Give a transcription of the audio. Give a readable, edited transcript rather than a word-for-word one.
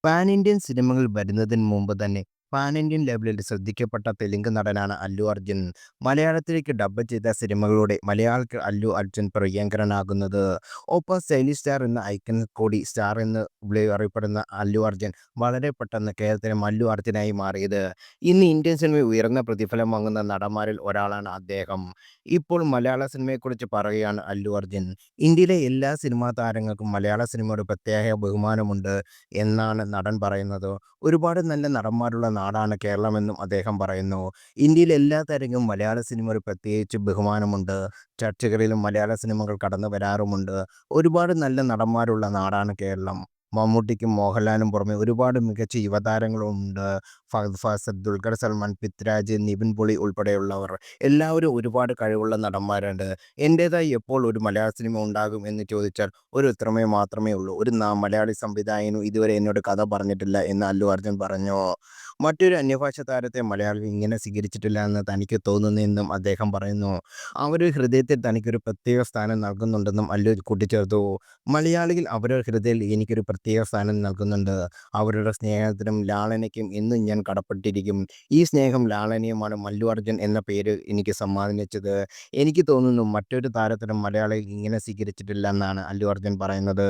Pan Indian സിനിമകൾ വരുന്നതിന് മുമ്പ് തന്നെ പാൻ ഇന്ത്യൻ ലെവലിൽ ശ്രദ്ധിക്കപ്പെട്ട തെലുങ്ക് നടനാണ് അല്ലു അർജുൻ. മലയാളത്തിലേക്ക് ഡബ്ബ് ചെയ്ത സിനിമകളുടെ മലയാളിക്ക് അല്ലു അർജുൻ പ്രിയങ്കരനാകുന്നത്. ഒപ്പം സ്റ്റൈലിഷ് സ്റ്റാർ എന്ന ഐക്കൺ കൂടി സ്റ്റാർ എന്ന് അറിയപ്പെടുന്ന അല്ലു അർജുൻ വളരെ പെട്ടെന്ന് കേരളത്തിലെ മല്ലു അർജുനായി മാറിയത്. ഇന്ന് ഇന്ത്യൻ സിനിമ ഉയർന്ന പ്രതിഫലം വാങ്ങുന്ന നടന്മാരിൽ ഒരാളാണ് അദ്ദേഹം. ഇപ്പോൾ മലയാള സിനിമയെക്കുറിച്ച് പറയുകയാണ് അല്ലു അർജുൻ. ഇന്ത്യയിലെ എല്ലാ സിനിമാ താരങ്ങൾക്കും മലയാള സിനിമയോട് പ്രത്യേക ബഹുമാനമുണ്ട് എന്നാണ് നടൻ പറയുന്നത്. ഒരുപാട് നല്ല നടന്മാരുള്ള നാടാണ് കേരളമെന്നും അദ്ദേഹം പറയുന്നു. ഇന്ത്യയിലെ എല്ലാ തരംഗം മലയാള സിനിമയോട് പ്രത്യേകിച്ച് ബഹുമാനമുണ്ട്. ചർച്ചകളിലും മലയാള സിനിമകൾ കടന്നു വരാറുമുണ്ട്. ഒരുപാട് നല്ല നടന്മാരുള്ള നാടാണ് കേരളം. മമ്മൂട്ടിക്കും മോഹൻലാലിനും പുറമെ ഒരുപാട് മികച്ച യുവതാരങ്ങളുമുണ്ട്. ഫഹദ് ഫാസിൽ, ദുൽഖർ സൽമാൻ, പൃഥ്വിരാജ്, നിവിൻ പോളി ഉൾപ്പെടെയുള്ളവർ എല്ലാവരും ഒരുപാട് കഴിവുള്ള നടന്മാരുണ്ട്. എൻ്റേതായി എപ്പോൾ ഒരു മലയാള സിനിമ ഉണ്ടാകും എന്ന് ചോദിച്ചാൽ ഒരു ഉത്തരമേ മാത്രമേ ഉള്ളൂ. ഒരു മലയാളി സംവിധായകനും ഇതുവരെ എന്നോട് കഥ പറഞ്ഞിട്ടില്ല എന്ന് അല്ലു അർജുൻ പറഞ്ഞു. മറ്റൊരു അന്യഭാഷ താരത്തെ മലയാളികൾ ഇങ്ങനെ സ്വീകരിച്ചിട്ടില്ല എന്ന് തനിക്ക് തോന്നുന്നുവെന്നും അദ്ദേഹം പറയുന്നു. അവർ ഹൃദയത്തിൽ തനിക്കൊരു പ്രത്യേക സ്ഥാനം നൽകുന്നുണ്ടെന്നും അല്ലു കൂട്ടിച്ചേർത്തു. മലയാളികൾ അവരുടെ ഹൃദയത്തിൽ എനിക്കൊരു പ്രത്യേക സ്ഥാനം നൽകുന്നുണ്ട്. അവരുടെ സ്നേഹത്തിനും ലാളനയ്ക്കും എന്നും ഞാൻ കടപ്പെട്ടിരിക്കും. ഈ സ്നേഹം ലാളനയുമാണ് മല്ലു അർജുൻ എന്ന പേര് എനിക്ക് സമ്മാനിച്ചത്. എനിക്ക് തോന്നുന്നു മറ്റൊരു താരത്തിനും മലയാളികൾ ഇങ്ങനെ സ്വീകരിച്ചിട്ടില്ല എന്നാണ് അല്ലു അർജുൻ പറയുന്നത്.